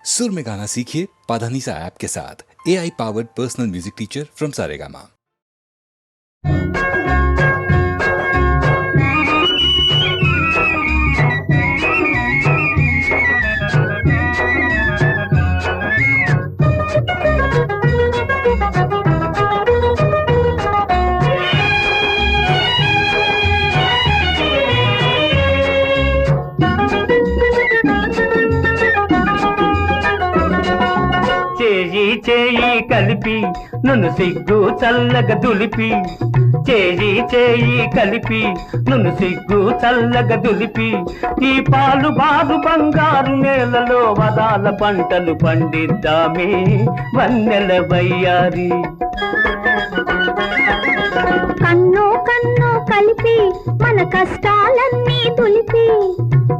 सुर में गाना सीखिए पाधानीसा ऐप के साथ। AI powered personal music teacher from Saregama. చేయి కలిపి నును సిగ్గు చల్లగా దులిపి చేయి కలిపి నును సిగ్గు చల్లగా దులిపి ఈ పాలు బారు బంగారు నేలలో వదాల పంటలు పండిద్దామే వన్నెల వయ్యారి. కన్ను కన్ను కలిపి మన కష్టాలన్నీ తులిపి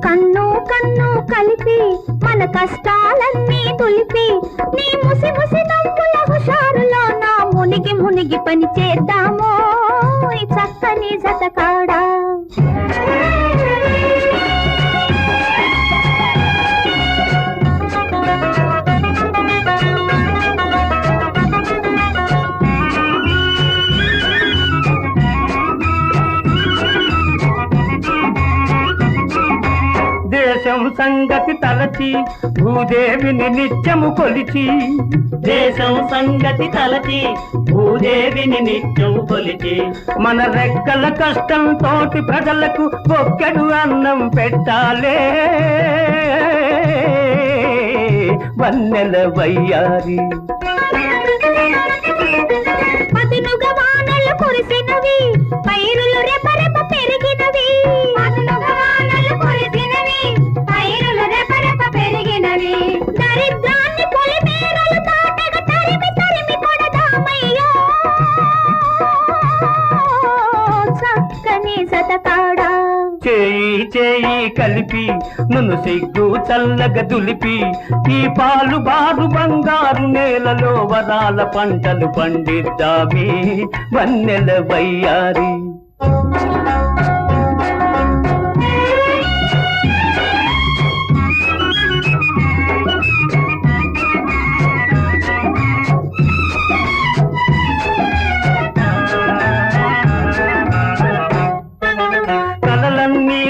కన్ను కన్ను కలిపి మన కష్టాలన్నీ తులిపి నీ ముసి ముసి నవ్వుల హుషారులో నా మునిగి మునిగి పని చేద్దామో ఈ చక్కని జతకాడా. దేశం సంగతి తలచి భూదేవిని నిత్యము కొలిచి దేశం సంగతి తలచి భూదేవిని నిత్యము కొలిచి మన రెక్కల కష్టం తోటి ప్రజలకు బొక్కెడు అన్నం పెట్టాలే వన్నెల వయ్యారి. పదునుగా వానలు కురిసినవి పైరులు రెపరెప పెరిగినవి దరిద్రాన్ని పొలిమేరలు తాటగా తరిమి తరిమి కొడదామయ్యో చక్కని సతకాడా. చేయి కలిపి నును సిగ్గు చల్లగా దులిపి ఈ పాలు బారు బంగారు నేలలో వరాల పంటలు పండిద్దామే వన్నెల వయ్యారి.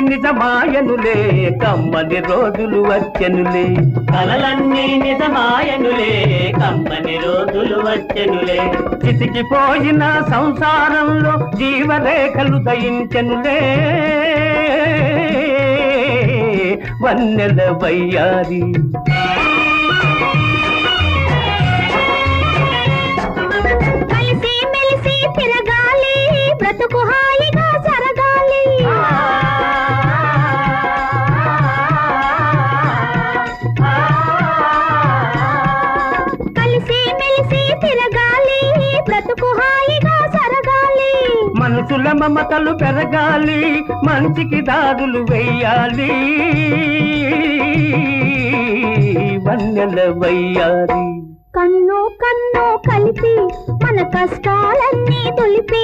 నిజమాయనులే కమ్మని రోజులు వచ్చెనులే కలలన్నీ నిజమాయనులే కమ్మని రోజులు వచ్చెనులే చితికిపోయిన సంసారంలో జీవరేఖలు దయించెనులే వన్నెల వయ్యారి. కలిసి మెలిసి తిరగాలి బ్రతుకు హాయిగా జరగాలి బ్రతుకు హాయిగా జరగాలి మనుషుల మమతలు పెరగాలి మంచికి దారులు వెయ్యాలి వన్నెల వయ్యారి. కన్ను కన్ను కలిపి మన కష్టాలన్నీ తులిపి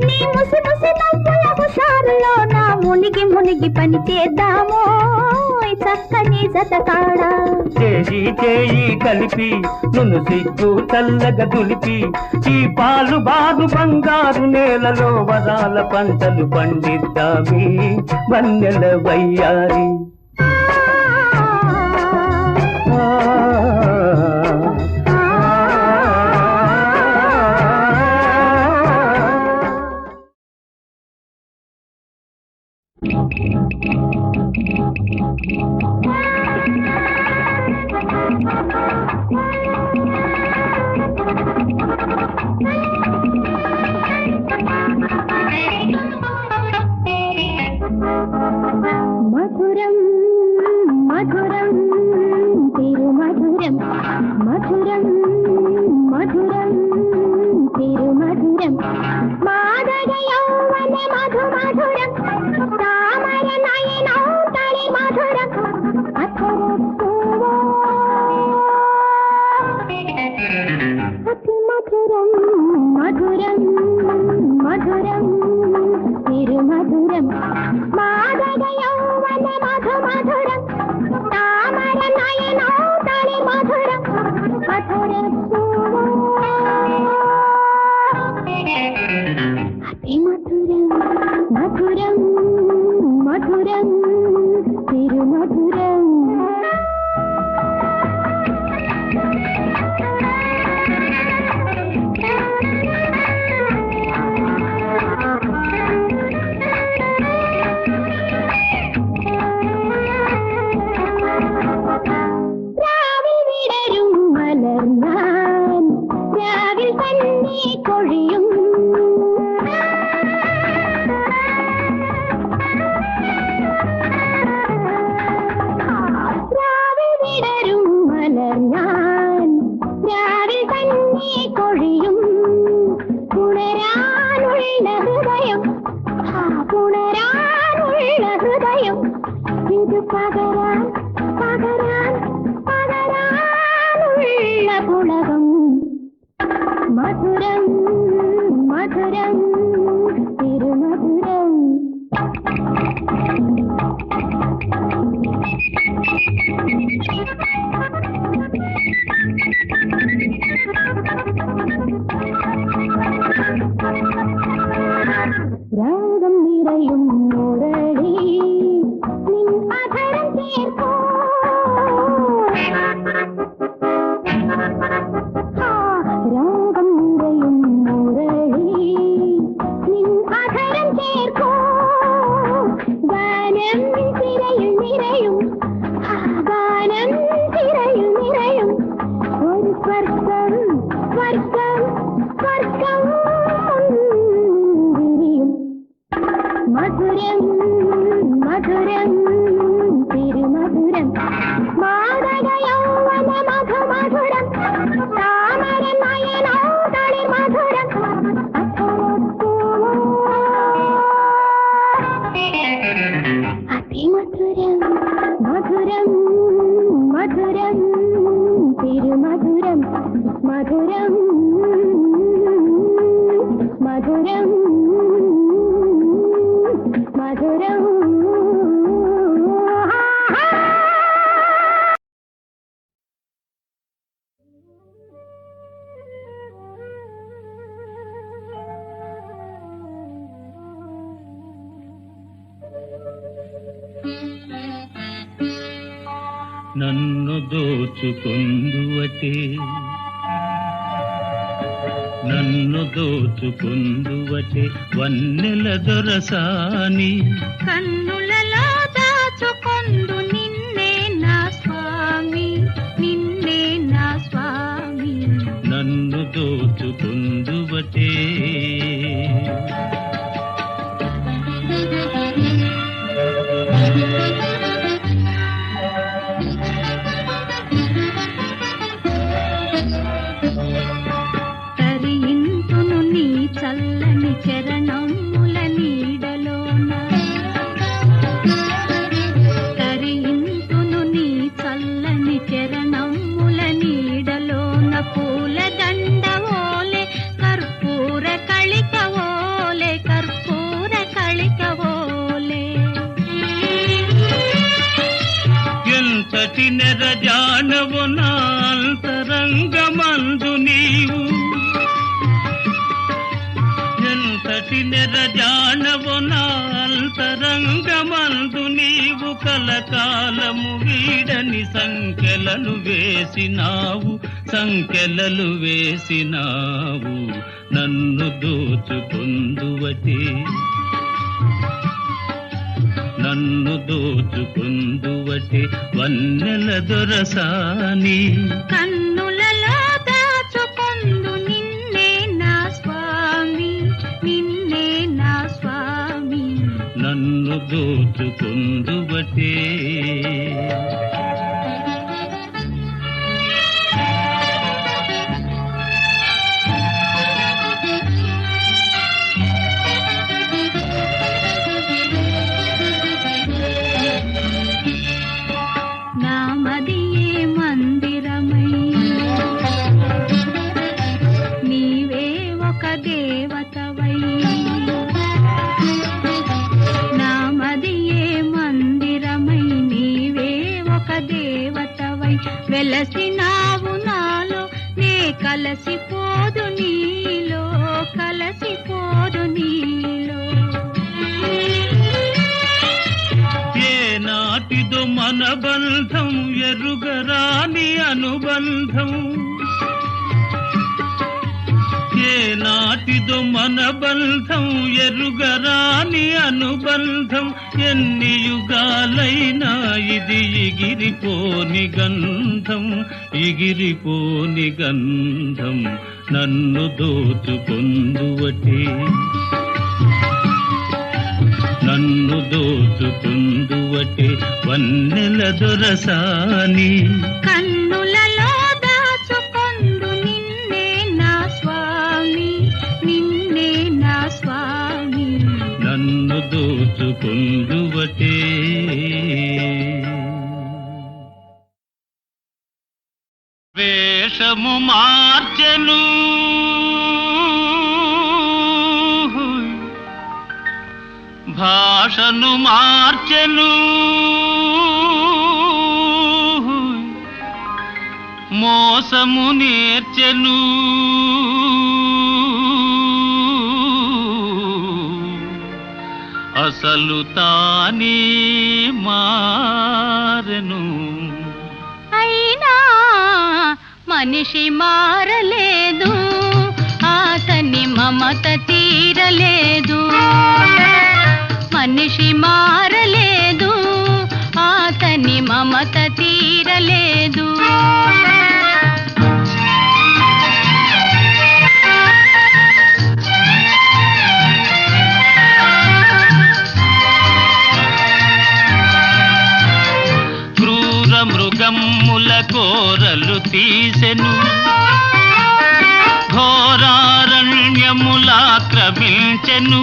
నీ ముసి ముసి నవ్వుల హుషారులో నా మునిగి మునిగి పని చేద్దామో చక్కని జతకాడా. చేయి కలిపి నును సిగ్గు చల్లగా దులిపి ఈ పాలు బారు బంగారు నేలలో వరాల పంటలు పండిద్దామే వన్నెల వయ్యారి. మధురం మధురం తిరుమధురం మధురం మధురం తిరుమధురం మాదగ యౌవన మధు మధురం తామర నయనో తళి మధురం అతి మధురం మధురం మధురం తిరుమధురం మాదగ యౌవన మధు మధురం తామర నయనో తళి മലർ ഞാൻ രാവിൽ തന്നെ കൊഴിയും പുണരാനുള്ള ഹൃദയം പുണരാനുള്ള ഹൃദയം ഇത് പകരാൻ പകരാൻ പകരാനുള്ള പുളകം മധുരം മധുരം തിരുമധുരം രാഗം നിറയും മുരളി നിൻ അധരം ചേർക്കോ രാഗം നിറയും മുരളി നിൻ അധരം ചേർക്കോ ഗാനം തിരയിൽ നിറയും ഗാനം തിരയിൽ നിറയും ഒരു സ്വർഗം സ്വർഗം സ്വർഗം വിരിയും മധുരം മധുരം തിരുമധുരം മാതക യൗവന മധുമധുരം താമരൻ നയനോ തളിർ മധുരം അതിമധുരം മധുരം മധുരം തിരുമധുരം മധുരം മധുരം മധുരം నన్ను దోచుకుందువటే నన్ను దోచుకుందువటే వన్నెల దొరసాని కన్నులలో దాచుకొందు నిన్నే నా స్వామి నిన్నే నా స్వామి నన్ను దోచుకుందువటే తరింతును నీ చల్లని చరణముల నీడలోన తరింతును నీ చల్లని చరణముల నీడలోన పూల దండ ఓలే కర్పూర కళిక ఓలే కర్పూర కళిక ఓలే ఎంతటి నెరజానవు నాంతరంగమందు నీవు ఎంతటి నెరజానవు నాంతరంగమందు నీవు కలకాలము వీడని సంఖ్యలను వేసినావు నన్ను దోచుకొందువటే నన్ను దోచుకొందువటే వన్నెల దొరసాని కన్నులలో దాచుకొందు నిన్నే నా స్వామి నిన్నే నా స్వామి నన్ను దోచుకొందువటే నామదియే మందిరమై నీవే ఒక దేవతవై నామదియే మందిరమై నీవే ఒక దేవతవై వెలసినావు నాలో నే కలసిపోదు నీలో కలసిపోదు నీలో నాటిదో మన బంధం ఎరుగరాని అనుబంధం ఏ నాటిదో మన బంధం ఎరుగరాని అనుబంధం ఎన్ని యుగాలైనా ఇది ఎగిరిపోని గంధం నన్ను దోచుకొందువటే నన్ను దోచుకుందువటే వన్నెల దొరసాని కన్నుల దోచుకొందువటే. వేషము మార్చెను భాషను మార్చెను మోసము నేర్చెను అసలు తానే మారెను. అయినా మనిషి మారలేదు, అతని మమత తీరలేదు. మనిషి మారలేదు, అతని మమత తీరలేదు. క్రూర మృగమ్ముల కోరలు తీసెను, ఘోరారణ్యములాక్రమించెను.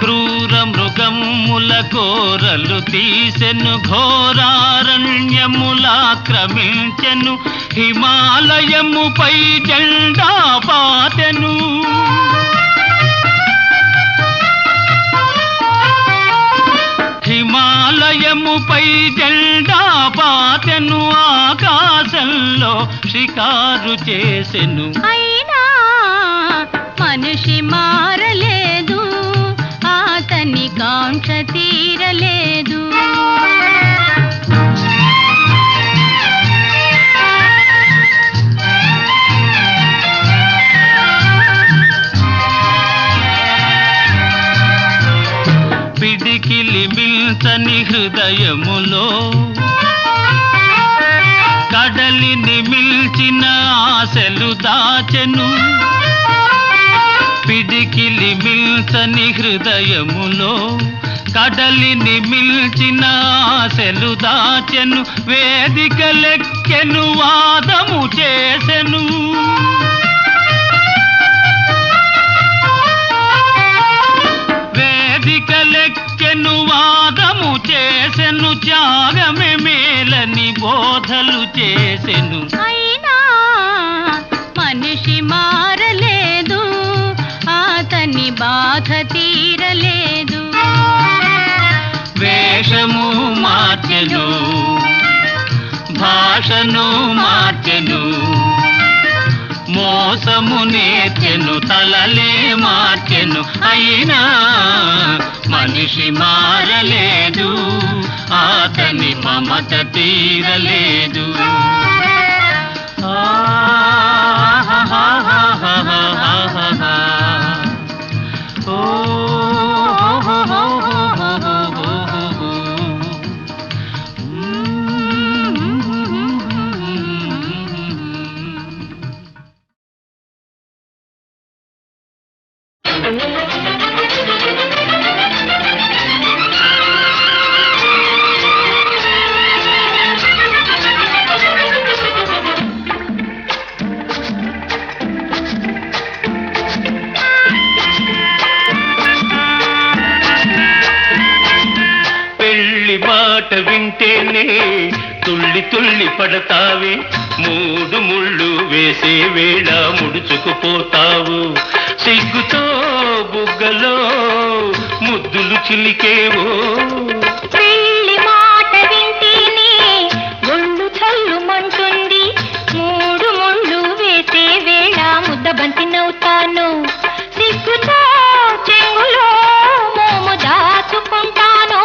క్రూర మృగమ్ముల కోరలు తీసెను, ఘోరారణ్యములాక్రమించెను. హిమాలయముపై జెండా పాతెను. హిమాలయముపై జెండా పాతెను, ఆకాశంలో షికారు చేసెను. అయినా మనిషి మారలేదు, అతని కాంక్ష తీరలేదు. పిడికిలి మిల్చని హృదయములో కడలిని మిల్చిన ఆశలు దాచెను. పిడికిలి మిల్చని హృదయములో కడలిని మిల్చిన ఆశలు దాచెను. వేదిక లెక్కెను వాదము చేసెను. వేదిక లెక్కెను వాదము చేసెను. త్యాగమే మేలని బోధలు చేసెను. అయినా మనిషి మారలేదు, అతని బాధ తీరలేదు. వేషము మార్చెను, భాషను మార్చెను, మోసము నేర్చెను, తలలే మార్చెను. అయినా మనిషి మారలేదు, అతని మమత తీరలేదు. పెళ్లి మాట వింటేనే తుళ్ళి తుళ్ళి పడతావే, మూడు ముళ్ళు వేసే వేళ ముడుచుకుపోతావు. సిగ్గుతో బుగ్గలో ముద్దులు చిలికేవో. పెళ్లి మాట వింటేనే ఒళ్ళు చల్లుమంటుంది, మూడు ముళ్ళు వేసే వేళ ముద్దబంతి నవ్వుతాను. సిగ్గుతో చెంగులో మోము దాచుకుంటాను.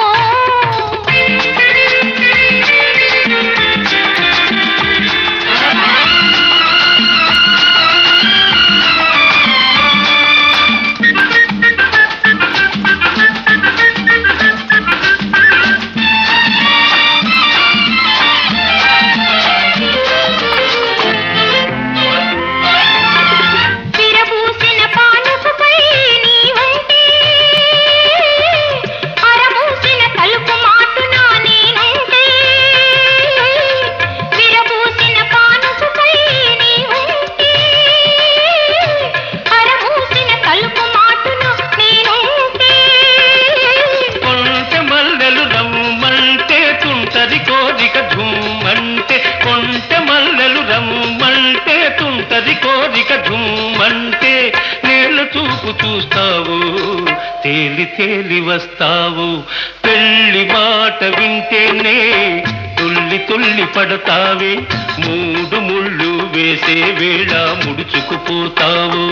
విరబూసిన పాట తేలి వస్తావు. పెళ్లి మాట వింటేనే తుల్లి తుల్లి పడతావే, మూడు ముళ్ళు వేసే వేళ ముడుచుకుపోతావు.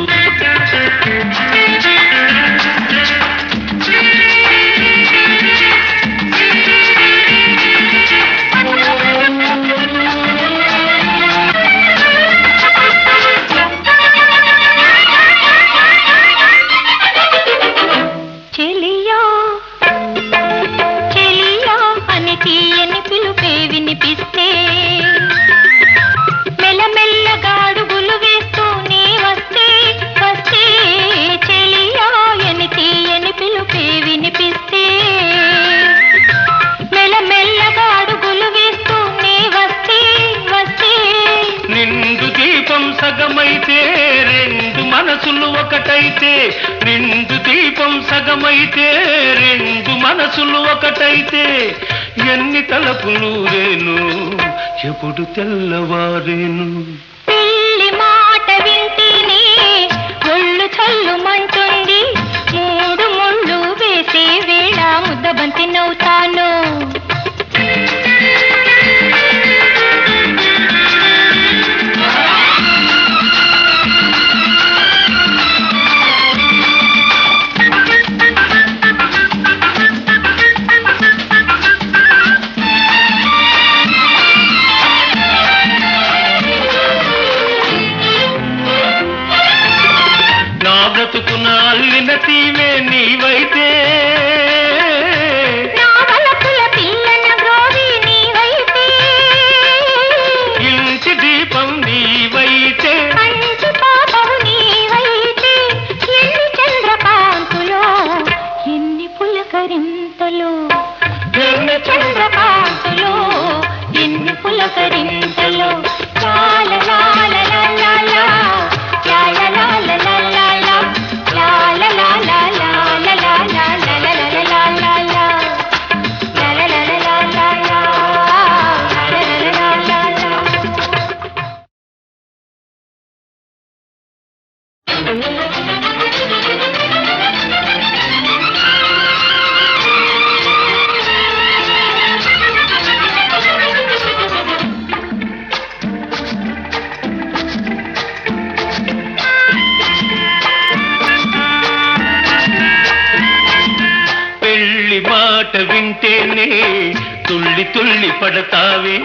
సగమైతే రెండు మనసులు ఒకటైతే, నిండు దీపం సగమైతే రెండు మనసులు ఒకటైతే, ఎన్ని తలపులు రేను ఎప్పుడు తెల్లవారేను. పెళ్లి మాట వింటేనే ఒళ్ళు చల్లుమంటుంది, మూడు ముళ్ళు వేసే వేళ ముద్దబంతి నవ్వుతాను. బ్రతుకున అల్లిన తీవే నీవైతే, నా వలపుల పిల్లన బ్రోవి నీవైతే, ఇంటి దీపం నీవైతే, మంచి పాపవు నీవైతే, ఎన్ని చంద్రకాంతులో ఎన్ని పులకరింతలో, ఎన్ని చంద్రకాంతులో ఎన్ని పులకరింతలో. లాల లాల లాల లాల లాల మాట వింటేనే తుల్లి తుల్లి పడతావే,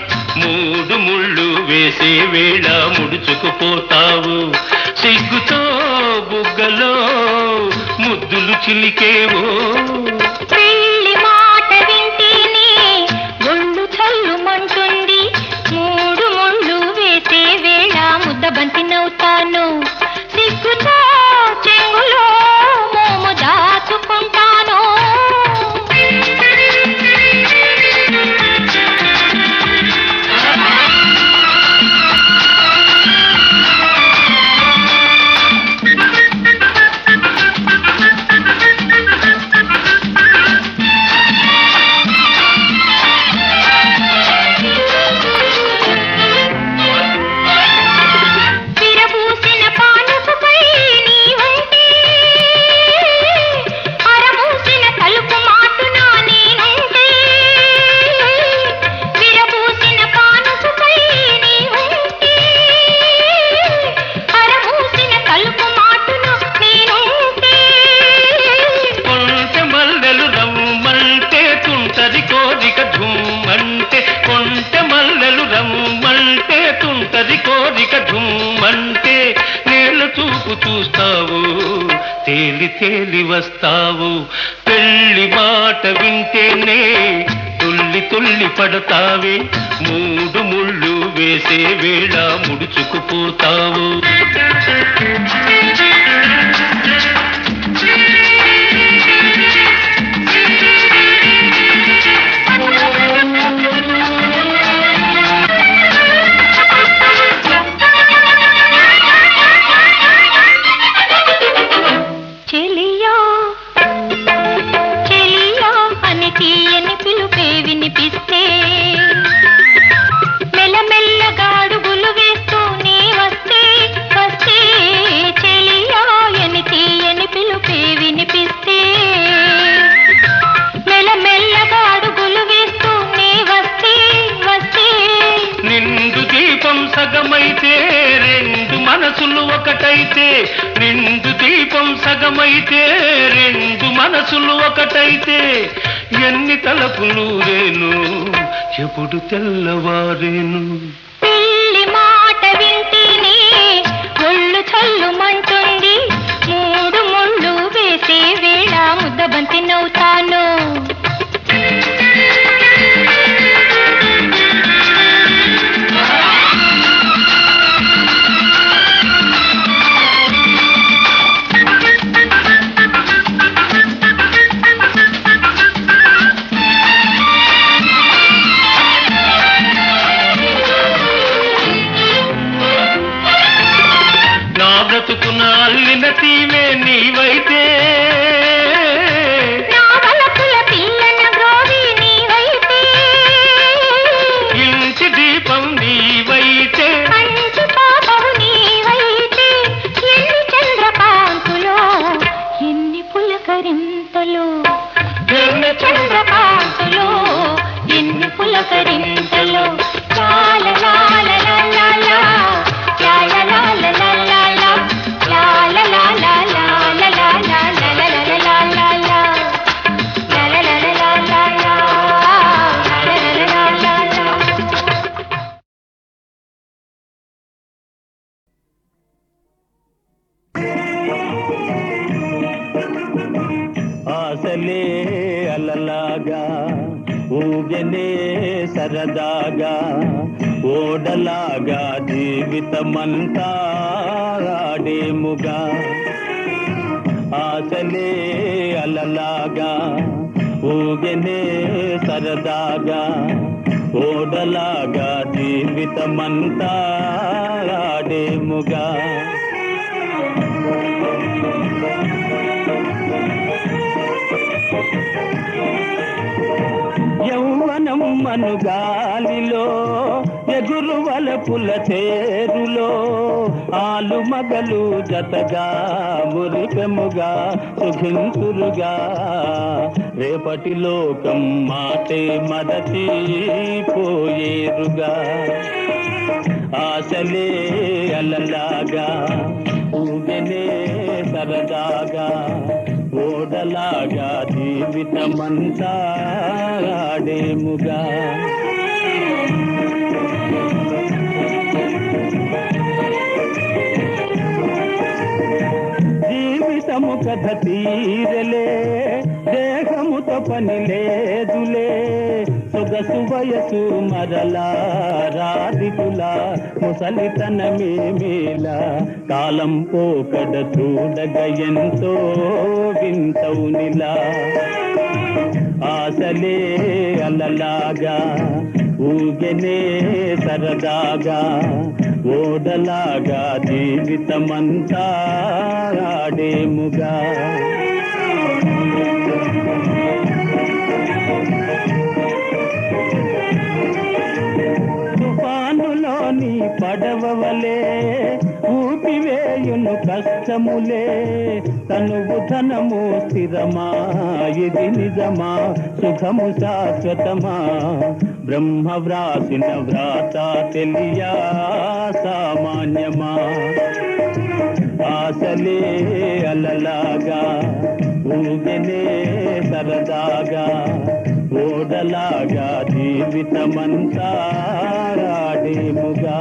మూడు ముళ్ళు వేసే వేళ ముడుచుకుపోతావు. సిగ్గుతో బుగ్గలో ముద్దులు చిలికేవో, పెళ్లి మాట వింటేనే ఒళ్ళు చల్లుమంటుంది, మూడు ముళ్ళు వేసే వేళ ముద్దబంతి నవ్వుతాను. సిగ్గుతో చెంగులో మోము దాచుకుంటాను. ఝుమ్మంటే నేల చూపు చూస్తావు, తేలి తేలి వస్తావు. పెళ్లి మాట వింటేనే తుల్లి తుల్లి పడతావే, మూడు ముళ్ళు వేసే వేళ ముడుచుకుపోతావు. మెల్లమెల్లగాడుగులు వేస్తూ నీ వస్తే వస్తే చెలియా ఎని తీయని సగమైతే రెండు మనసులు ఒకటైతే, నిండు దీపం సగమైతే రెండు మనసులు ఒకటైతే, ఎన్ని తలపులు రేను ఎప్పుడు తెల్లవారేను. పెళ్లి మాట వింటేనే ఒళ్ళు చల్లుమంటుంది, మూడు ముళ్ళు వేసే వేళ ముద్దబంతి నవ్వుతాను. బ్రతుకున అల్లిన తీవే నీవైతే, నా వలపుల పిల్లన గ్రోవి నీవైతే, ఇంటి దీపం నీవైతే, మంచి పాపవు నీవైతే, ఎన్ని చంద్రకాంతులో ఎన్ని పులకరింతలు, ఎన్ని చంద్రకాంతులో ఎన్ని పులకరింతలు. లాల లాల లాల లాల లాల లాల ఆశలే అలలాగా ఊగనే సరదాగా, ఓడలాగా జీవితమంతా ఆడేముగా. ఆశలే అలలాగా ఊగనే సరదాగా, ఓడలాగా జీవితమంతా ఆడేముగా. యౌవనం మను గాలిలో ఎగురు వలపుల చేరులో, ఆలు మగలు జతగా మురిపెముగా సుఖింతురుగా, రేపటి లోకం మాటే మరచి పోయేరుగా. ఆశలే అలలాగా ఊగనే సరదాగా, ఓడలాగా జీవితమంతా ఆడేముగా. జీవితము కథ తీరలే, దేహముతో పని లేదులే, సొగసు వయసు మరలా రాదితులా, ముసలితనమేమేలా, కాలం పోకడ చూడగ ఎంతో వింతవునిలా. ఆశలే అలలాగా ఊగనే సరదాగా, ఓడలాగా జీవితమంతా ఆడేముగా. తుఫానులోని పడవలే ఊపివేయును కష్టములే, తనువు ధనము స్థిరమా ఇది నిజమా, సుఖము శాశ్వతమా, బ్రహ్మ వ్రాసిన వ్రాత తెలియా సామాన్యమా. ఆశలే అలలాగా ఊగనే సరదాగా, ఓడలాగా జీవితమంతా ఆడేముగా.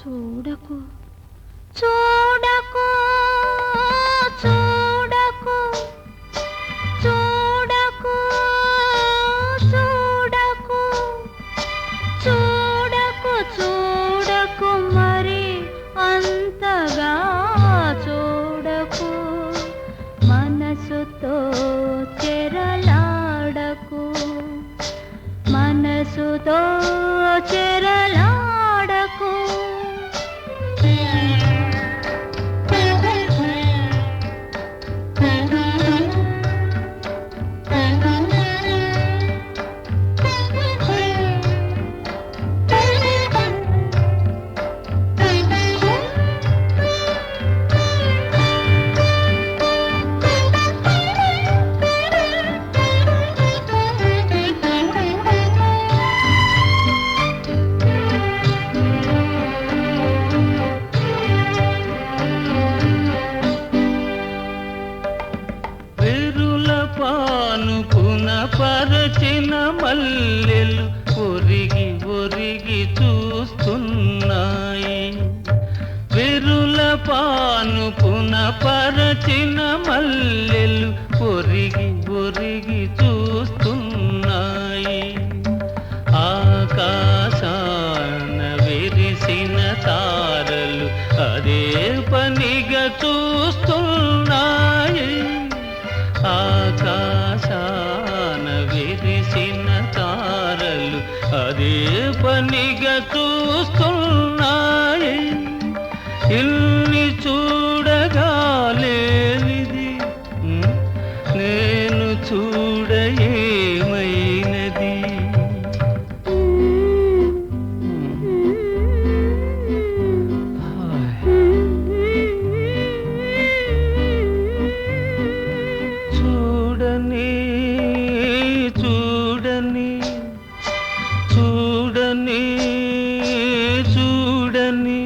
చూడకు చూడకు చూడకు చూడకు చూడకు చూడకు చూడకు మరి అంతగా చూడకు మనసుతో చెరలాడకు మనసుతో చెరలాడకు పరచిన మల్లెలు ఒరిగి ఒరిగి చూస్తున్నాయి విరుల పానుపున పరచిన మల్లెలు ఒరిగి ఒరిగి చూస్తున్నాయి ఆకాశాన విరిసిన తారలు అదే పనిగా చూస్తున్నాయి ఆకాశాన విరిసిన తారలు అదే పనిగా చూస్తున్నాయి ఇల్ని చూడగా లేనిది నేను చూడ ఏమైనది చూడని చూడని చూడని చూడని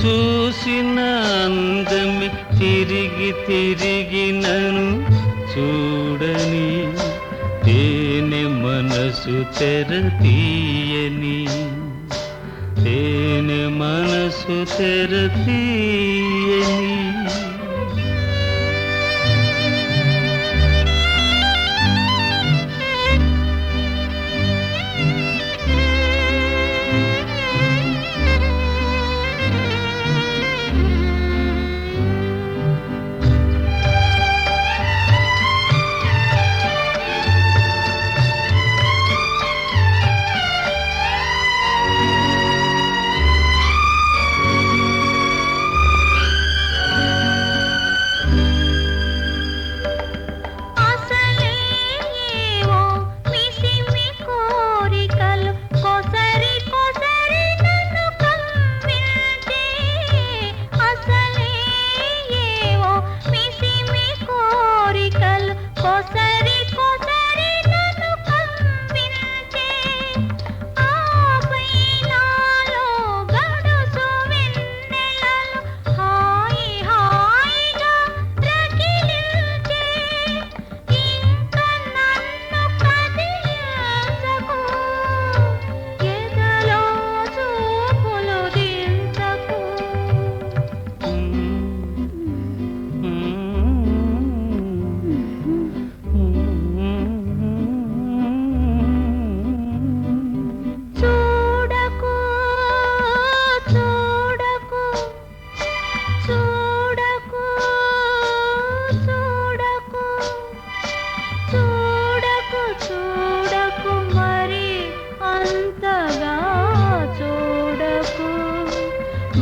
చూసిన అందమి తిరిగి తిరిగి నన్ను చూడని తేనె మనసు తెర తీయని తేనె మనసు తెర తీయని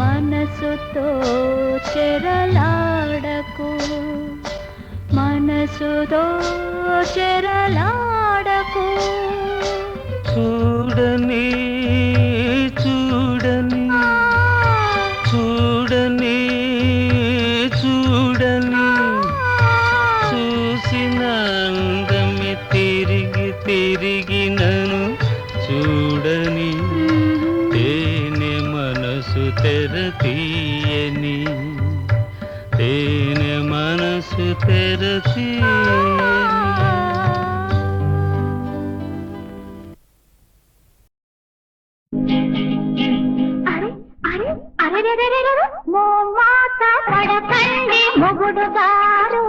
మనసుతో చెరలాడకు మనసుతో చెరలాడకు చూడని చూడని చూడని చూడని చూసిన అందమి తిరిగి తిరిగి నన్ను చూడని తేనె మనసు తెర తీయని తేనె మనసు తెర తీయని మాట పడకండి మొగుడు గారు,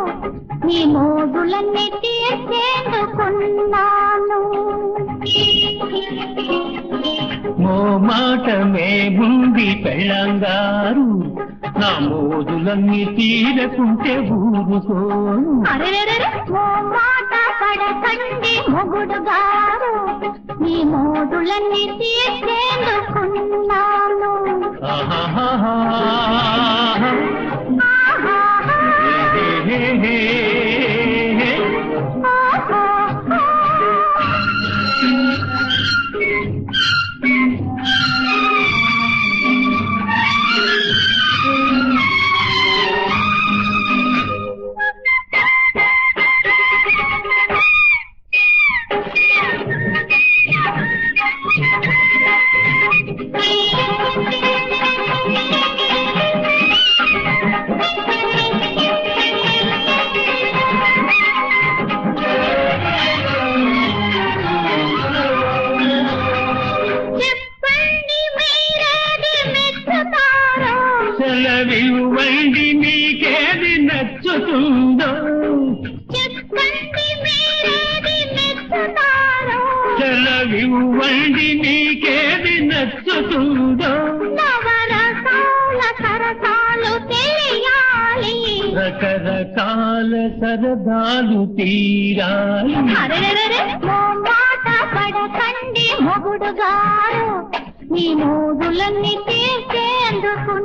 నీ మోగులన్నీ తీర్చేందుకున్నాను. మో మాటమే ముంది పెళ్ళంగారు, నా మోజులన్నీ తీరకుంటే ఊరుకోను. ఓ మాట పడకండి మొగుడు గారు, నీ మోదులన్నీ తీర్చేందుకున్నాను. ఆహాహాహా. హే హే హే హే. సెలవివ్వండి మీకేది నచ్చుతుందో, సెలవివ్వండి మీకేది నచ్చుతుందో. నవరసాల సరసాలు తెలియాలి, రకరకాల సరదాలు తీరాలి. ఓ మాట పడకండి మొగుడు గారు, నీ మోదులన్నీ తీర్చేందుకున్నాను.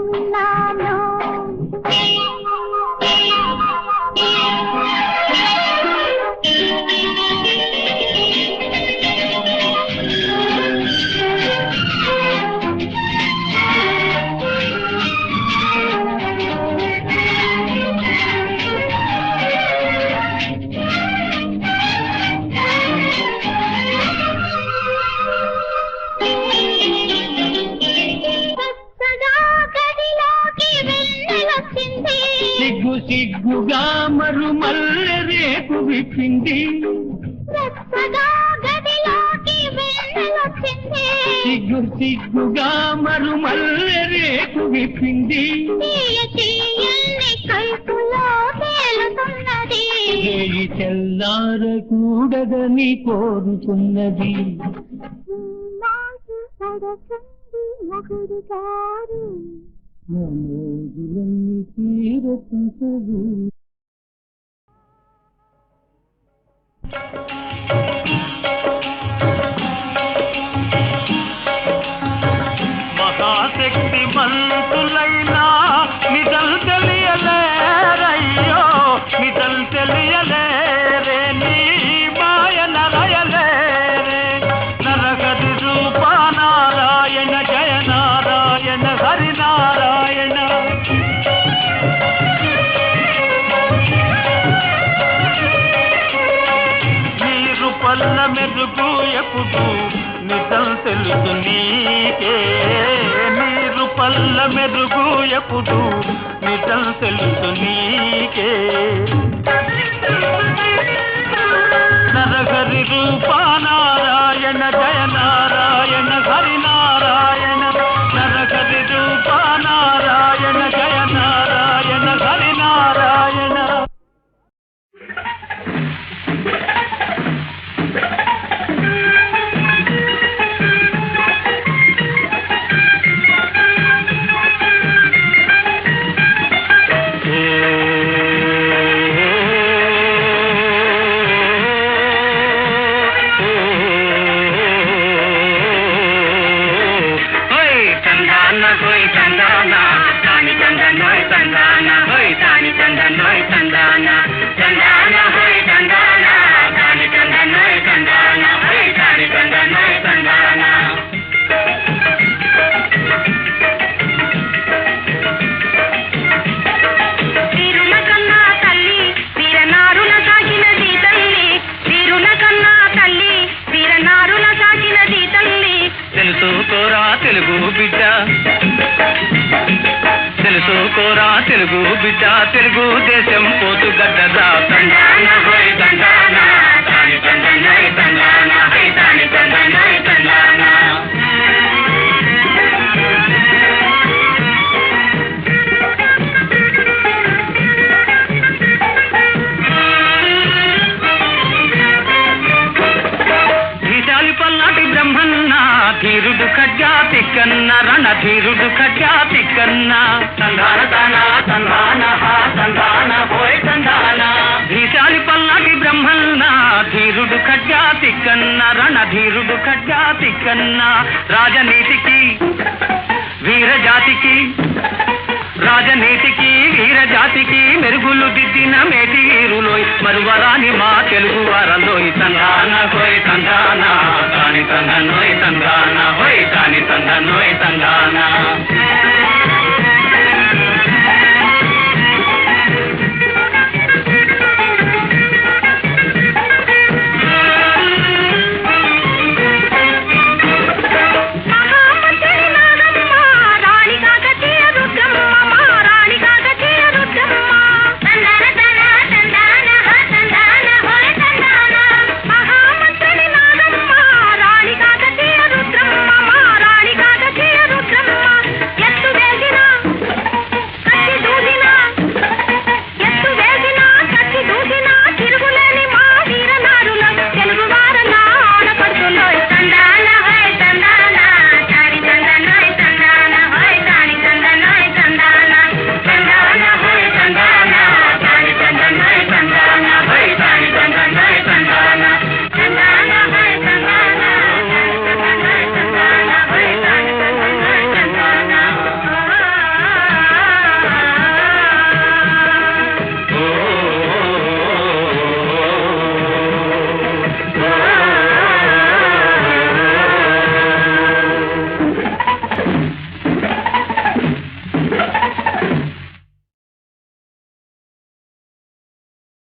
సిగ్గు సిగ్గుగా మరుమల్లె రేకు విప్పింది, సిగ్గు సిగ్గుగా మరుమల్లె రేకు విప్పింది. చేయి తెల్లారకూడదని కోరుతున్నది. మొగుడు గారు మోజులన్నీ తీరకుంటదు. మహాశక్తి మంతులైనా నిజం తెలియలేరయ్యో, నిజం తెలియలేరే, నీ మాయ నరయలేరే. నరగది రూప నారాయణ, జయ నారాయణ, హరి నారాయణ. నీరు పల్ల మెరుగు ఎప్పుడు నిజం తెలుసు నీకే, నీరు పల్ల మెరుగు ఎప్పుడు నిజం తెలుసు నీకే. నరహరి రూప నారాయణ, జయ నారాయణ, హరి నారాయణ. నరహరి రూప నారాయణ, జయ నారాయణ, హరి నారాయణ. తెలుగు బిడ్డ, తెలుసుకోరా తెలుగు బిడ్డ, తెలుగు దేశం పోతు గడ్డదా. తండాన హోయ్ తండాన, తాని తందన తండాన, హై తాని తందన తండాన. రణధీరుడు ఖడ్గాతి కన్నా తందాన తాన తందాన హా తందాన హోయ్ తందాన ధీశాలి పల్లాటి బ్రహ్మన్న ధీరుడు ఖడ్గాతి కన్నా రణధీరుడు ఖడ్గాతి కన్నా రాజనీతికి వీరజాతికి రాజనీతికి వీరజాతికి మెరుగులు దిద్దిన మేటి వీరులోయ్ మరువరాని మా తెలుగు వారలోయ్ తందాన హోయ్ తందాన తాని తందనోయ్ తందాన హోయ్ తాని తందనోయ్ తందాన